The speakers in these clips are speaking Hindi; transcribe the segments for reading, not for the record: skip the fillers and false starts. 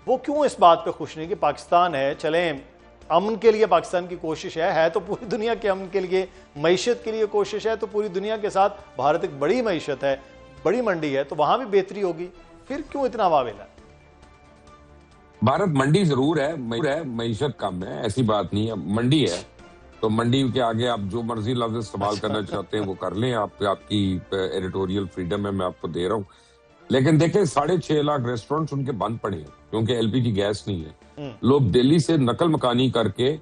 वो क्यों इस बात पे खुश नहीं कि पाकिस्तान है, चलें अमन के लिए पाकिस्तान की कोशिश है तो पूरी दुनिया के अमन के लिए, मईशत के लिए कोशिश है तो पूरी दुनिया के साथ, भारत एक बड़ी मईशत है, बड़ी मंडी है, तो वहां भी बेहतरी होगी, फिर क्यों इतना वावेला? भारत मंडी जरूर है, मईशत कम है, ऐसी बात नहीं है, मंडी है। तो मंडी के आगे आप जो मर्जी लफ्ज इस्तेमाल करना चाहते हैं वो कर लें, आपकी एडिटोरियल फ्रीडम है, मैं आपको दे रहा हूँ। लेकिन देखें 6.5 लाख रेस्टोरेंट्स उनके बंद पड़े हैं क्योंकि एलपीजी गैस नहीं है। लोग दिल्ली से नकल मकानी करके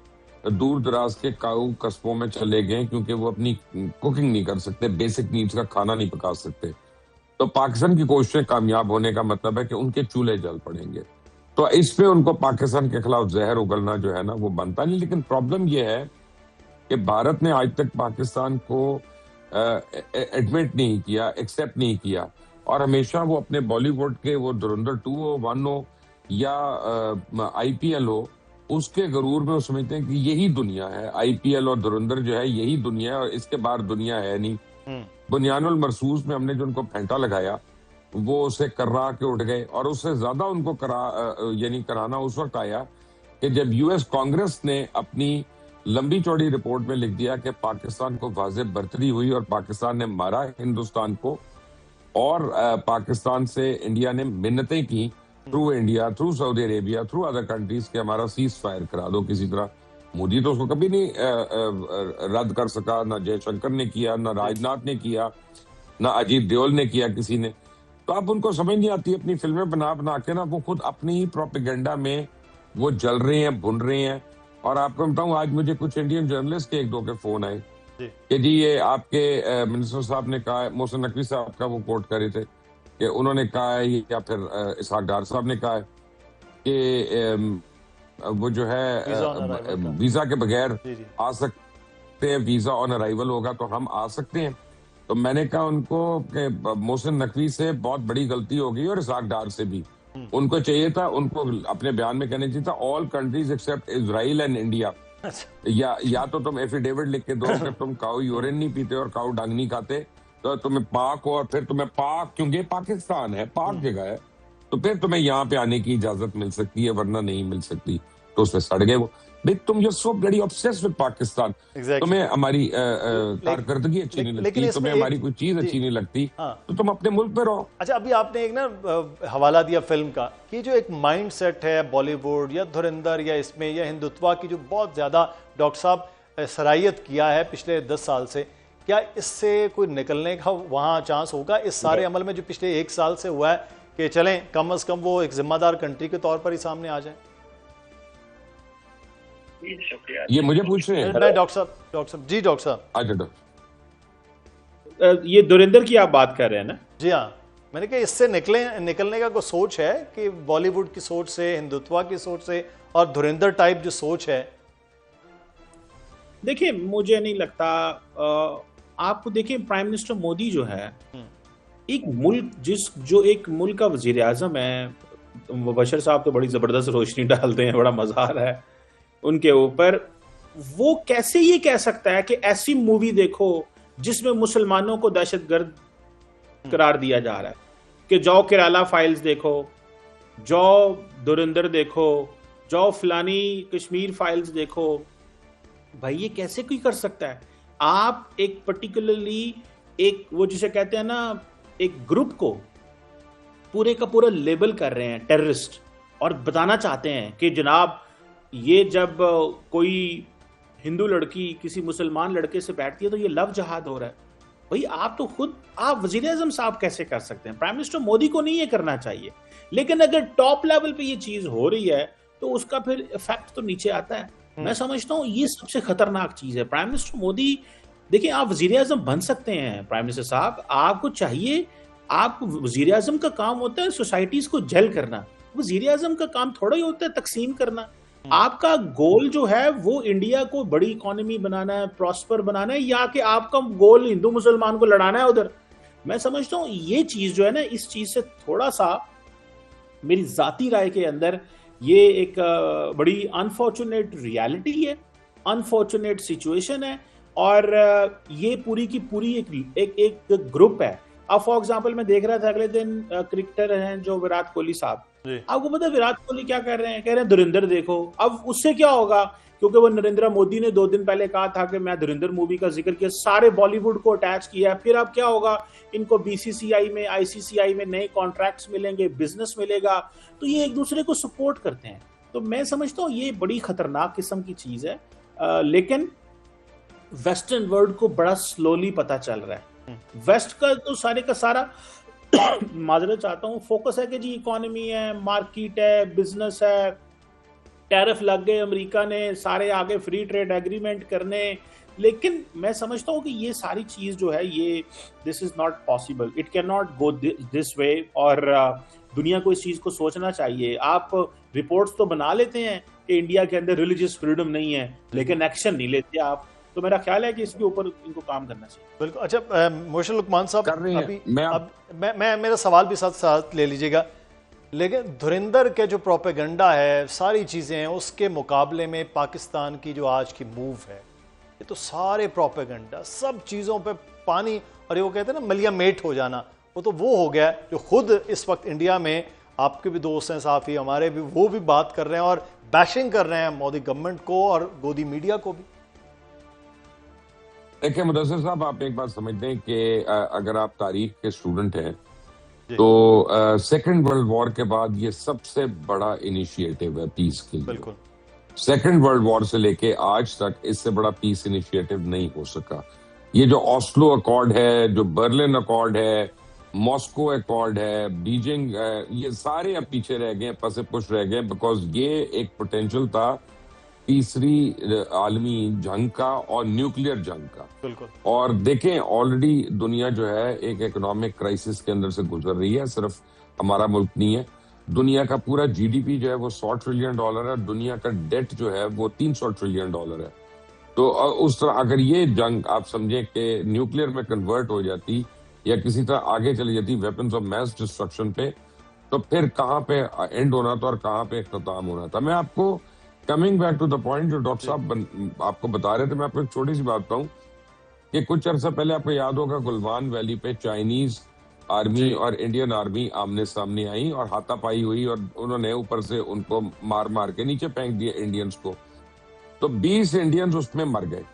दूर दराज के काऊ कस्बों में चले गए क्योंकि वो अपनी कुकिंग नहीं कर सकते, बेसिक नीड्स का खाना नहीं पका सकते। तो पाकिस्तान की कोशिशें कामयाब होने का मतलब है कि उनके चूल्हे जल पड़ेंगे। तो इस पे उनको पाकिस्तान के खिलाफ जहर उगलना जो है ना वो बनता नहीं। लेकिन प्रॉब्लम ये है कि भारत ने आज तक पाकिस्तान को एडमिट नहीं किया, एक्सेप्ट नहीं किया, और हमेशा वो अपने बॉलीवुड के वो धुरंधर 2 हो, 1 हो या आईपीएल हो, उसके गरूर में वो समझते हैं कि यही दुनिया है, आईपीएल और धुरंधर जो है यही दुनिया है और इसके बाहर दुनिया है नहीं। बुनियानुल मरसूस में हमने जो उनको फेंटा लगाया वो उसे कर्रा के उठ गए, और उससे ज्यादा उनको कराना उस वक्त आया कि जब यूएस कांग्रेस ने अपनी लंबी चौड़ी रिपोर्ट में लिख दिया कि पाकिस्तान को वाज़ेह बर्तरी हुई और पाकिस्तान ने मारा हिंदुस्तान को, और पाकिस्तान से इंडिया ने मिन्नतें की through India, through Saudi Arabia, through other countries के हमारा सीज फायर करा दो किसी तरह। मोदी तो उसको कभी नहीं रद्द कर सका, ना जयशंकर ने किया, ना राजनाथ ने किया, ना अजीत देओल ने किया किसी ने। तो अब उनको समझ नहीं आती, अपनी फिल्में बना बना के ना वो खुद अपनी ही प्रोपेगेंडा में वो जल रहे हैं, भुन रहे हैं। और आपको बताऊं, आज मुझे कुछ इंडियन जर्नलिस्ट के 1-2 के फोन आए कि जी ये आपके मिनिस्टर साहब ने कहा है, मोहसिन नकवी साहब का वो कोट कर रहे थे कि उन्होंने कहा है, या फिर इसहाक डार साहब ने कहा है कि वो जो है वीजा के बगैर आ सकते हैं, वीजा ऑन अराइवल होगा तो हम आ सकते हैं। तो मैंने कहा उनको कि मोहसिन नकवी से बहुत बड़ी गलती हो गई और इसहाक डार से भी। उनको चाहिए था, उनको अपने बयान में कहना चाहिए था all countries except Israel and India, या तो तुम एफिडेविट लिख के दो कि तुम काऊ यूरिन नहीं पीते और काऊ डंग नहीं खाते, तो तुम्हें पाक हो, और फिर तुम्हें पाक, क्योंकि पाकिस्तान है, पाक जगह है, तो फिर तुम्हें यहाँ पे आने की इजाजत मिल सकती है, वरना नहीं मिल सकती। तो उसमें सड़ गए वो। भाई तुम you so bloody obsessed with Pakistan, तुम्हें हमारी कारकर्दगी अच्छी नहीं लगती, तुम्हें हमारी कोई चीज अच्छी नहीं लगती, तो तुम अपने मुल्क पे रहो। अच्छा, अभी आपने एक ना हवाला दिया फिल्म का कि जो एक माइंड सेट है बॉलीवुड या धुरंधर या इसमें या हिंदुत्व की जो बहुत ज्यादा डॉक्टर साहब सराहियत किया है पिछले 10 साल से, क्या इससे कोई निकलने का वहां चांस होगा इस सारे अमल में जो पिछले 1 साल से हुआ है कि चलें कम से कम वो एक जिम्मेदार कंट्री के तौर पर ही सामने आ जाए? ये मुझे पूछ रहे हैं? डॉक्टर साहब जी, डॉक्टर साहब। अच्छा डॉक्टर, ये धुरंधर की आप बात कर रहे हैं ना? जी हाँ, मैंने कहा इससे निकलने का कोई सोच है कि बॉलीवुड की सोच से, हिंदुत्व की सोच से और धुरंधर टाइप जो सोच है? देखिए, मुझे नहीं लगता। आपको देखिए, प्राइम मिनिस्टर मोदी जो है, एक मुल्क जो एक मुल्क का वजीर आजम है, बशर साहब तो बड़ी जबरदस्त रोशनी डालते हैं, बड़ा मजा आ रहा है उनके ऊपर। वो कैसे ये कह सकता है कि ऐसी मूवी देखो जिसमें मुसलमानों को दहशतगर्द करार दिया जा रहा है, कि जाओ केरला फाइल्स देखो, जाओ धुरंधर देखो, जाओ फलानी कश्मीर फाइल्स देखो। भाई ये कैसे कोई कर सकता है? आप एक पर्टिकुलरली एक वो जिसे कहते हैं ना, एक ग्रुप को पूरे का पूरा लेबल कर रहे हैं टेररिस्ट, और बताना चाहते हैं कि जनाब ये जब कोई हिंदू लड़की किसी मुसलमान लड़के से बैठती है तो ये लव जहाद हो रहा है। भाई आप तो खुद, आप वजीर आजम साहब कैसे कर सकते हैं? प्राइम मिनिस्टर मोदी को नहीं ये करना चाहिए, लेकिन अगर टॉप लेवल पे ये चीज हो रही है तो उसका फिर इफेक्ट तो नीचे आता है। मैं समझता हूँ ये सबसे खतरनाक चीज है। प्राइम मिनिस्टर मोदी, देखिए आप वजीर आजम बन सकते हैं प्राइम मिनिस्टर साहब, आपको चाहिए, आप वजीर आजम का काम होता है सोसाइटीज को जेल करना, वजीर आजम का काम थोड़ा ही होता है तकसीम करना। आपका गोल जो है वो इंडिया को बड़ी इकोनॉमी बनाना है, प्रॉस्पर बनाना है, या कि आपका गोल हिंदू मुसलमान को लड़ाना है उधर? मैं समझता हूँ ये चीज जो है ना, इस चीज से थोड़ा सा मेरी जाती राय के अंदर ये एक बड़ी अनफॉर्चुनेट रियलिटी है, अनफॉर्चुनेट सिचुएशन है, और ये पूरी की पूरी एक ग्रुप है। अब फॉर एग्जांपल मैं देख रहा था अगले दिन क्रिकेटर हैं जो विराट कोहली साहब, जी। आपको पता है विराट कोहली क्या कर रहे हैं? कह रहे हैं धुरंधर देखो। अब उससे क्या होगा? क्योंकि वो नरेंद्र मोदी ने 2 दिन पहले कहा था कि मैं धुरंधर मूवी का जिक्र किया, सारे बॉलीवुड को अटैच किया। फिर अब क्या होगा? इनको बीसीसीआई में, आईसीसीआई में नए कॉन्ट्रैक्ट्स मिलेंगे, बिजनेस मिलेगा, तो ये एक दूसरे को सपोर्ट करते हैं। तो मैं समझता हूँ ये बड़ी खतरनाक किस्म की चीज है। लेकिन वेस्टर्न वर्ल्ड को बड़ा स्लोली पता चल रहा है। वेस्ट का तो सारे का सारा माजरत चाहता हूँ, फोकस है कि जी इकोनॉमी है, मार्केट है, बिजनेस है, टैरिफ लग गए अमेरिका ने, सारे आगे फ्री ट्रेड एग्रीमेंट करने। लेकिन मैं समझता हूँ कि ये सारी चीज जो है, ये this is not possible, it can not go this way. और दुनिया को इस चीज को सोचना चाहिए। आप रिपोर्ट्स तो बना लेते हैं कि इंडिया के अंदर रिलीजियस फ्रीडम नहीं है, लेकिन एक्शन नहीं लेते आप। तो मेरा ख्याल है कि इसके ऊपर इनको काम करना चाहिए। बिल्कुल। अच्छा मोहसिन लुकमान साहब, कर रही हैं। अभी मैं मैं मेरा सवाल भी साथ साथ ले लीजिएगा। लेकिन धुरिंदर के जो प्रोपेगेंडा है, सारी चीज़ें हैं, उसके मुकाबले में पाकिस्तान की जो आज की मूव है, ये तो सारे प्रोपेगेंडा, सब चीज़ों पे पानी, और ये वो कहते हैं ना मलिया मेट हो जाना, वो हो गया है। जो खुद इस वक्त इंडिया में आपके भी दोस्त हैं साफ़ी, हमारे भी, वो भी बात कर रहे हैं और बैशिंग कर रहे हैं मोदी गवर्नमेंट को और गोदी मीडिया को भी। देखिए मुदस्सिर साहब, आप एक बात समझते हैं कि अगर आप तारीख के स्टूडेंट हैं जी। तो सेकेंड वर्ल्ड वॉर के बाद ये सबसे बड़ा इनिशिएटिव है पीस के लिए। बिल्कुल। सेकेंड वर्ल्ड वॉर से लेके आज तक इससे बड़ा पीस इनिशिएटिव नहीं हो सका। ये जो ऑस्लो अकॉर्ड है, जो बर्लिन अकॉर्ड है, मॉस्को अकॉर्ड है, बीजिंग, ये सारे अब पीछे रह गए, पसे पुश रह गए, बिकॉज ये एक पोटेंशियल था तीसरी आलमी जंग का और न्यूक्लियर जंग का। बिल्कुल। और देखें ऑलरेडी दुनिया जो है एक इकोनॉमिक क्राइसिस के अंदर से गुजर रही है। सिर्फ हमारा मुल्क नहीं है, दुनिया का पूरा जीडीपी जो है वो $100 ट्रिलियन है, दुनिया का डेट जो है वो $300 ट्रिलियन है। तो उस तरह अगर ये जंग आप समझें कि न्यूक्लियर में कन्वर्ट हो जाती या किसी तरह आगे चली जाती वेपन्स ऑफ मैस डिस्ट्रक्शन पे, तो फिर कहाँ पे एंड होना था और कहाँ पे इख्तिताम होना था। मैं आपको coming back to the point जो डॉक्टर साहब आपको बता रहे थे, मैं आपको एक छोटी सी बात बताऊं कि कुछ अर्सा पहले आपको याद होगा गुलवान वैली पे चाइनीज आर्मी और इंडियन आर्मी आमने सामने आई और हाथापाई हुई और उन्होंने ऊपर से उनको मार मार के नीचे फेंक दिया इंडियंस को। तो 20 इंडियंस उसमें मर गए।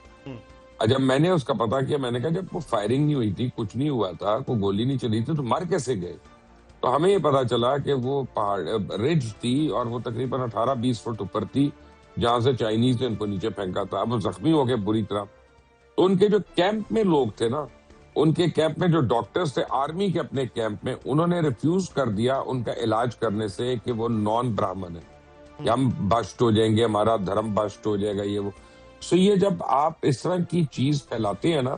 जब मैंने उसका पता किया, मैंने कहा जब वो फायरिंग नहीं हुई थी, कुछ नहीं हुआ था, कोई गोली नहीं चली थी, तो मर कैसे गए? तो हमें ये पता चला कि वो पहाड़ रिज थी और वो तकरीबन 18-20 फुट ऊपर थी जहां से चाइनीज ने उनको नीचे फेंका था। अब वो जख्मी हो गए बुरी तरह। तो उनके जो कैंप में लोग थे ना, उनके कैंप में जो डॉक्टर्स थे आर्मी के अपने कैंप में, उन्होंने रिफ्यूज कर दिया उनका इलाज करने से कि वो नॉन ब्राह्मण है, कि हम बस्ट हो जाएंगे, हमारा धर्म बस्ट हो जाएगा, ये वो। सो ये जब आप इस तरह की चीज फैलाते हैं ना,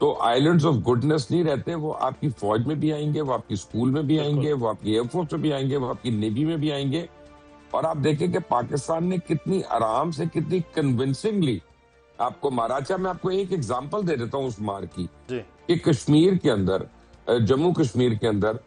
तो आइलैंड्स ऑफ गुडनेस नहीं रहते, वो आपकी फौज में भी आएंगे, वो आपकी स्कूल में भी आएंगे, वो आपकी एयरफोर्स में भी आएंगे, वो आपकी नेवी में भी आएंगे। और आप देखें कि पाकिस्तान ने कितनी आराम से, कितनी कन्विंसिंगली आपको मारा। अच्छा, मैं आपको एक एग्जांपल दे देता हूँ उस मार की, कि कश्मीर के अंदर, जम्मू कश्मीर के अंदर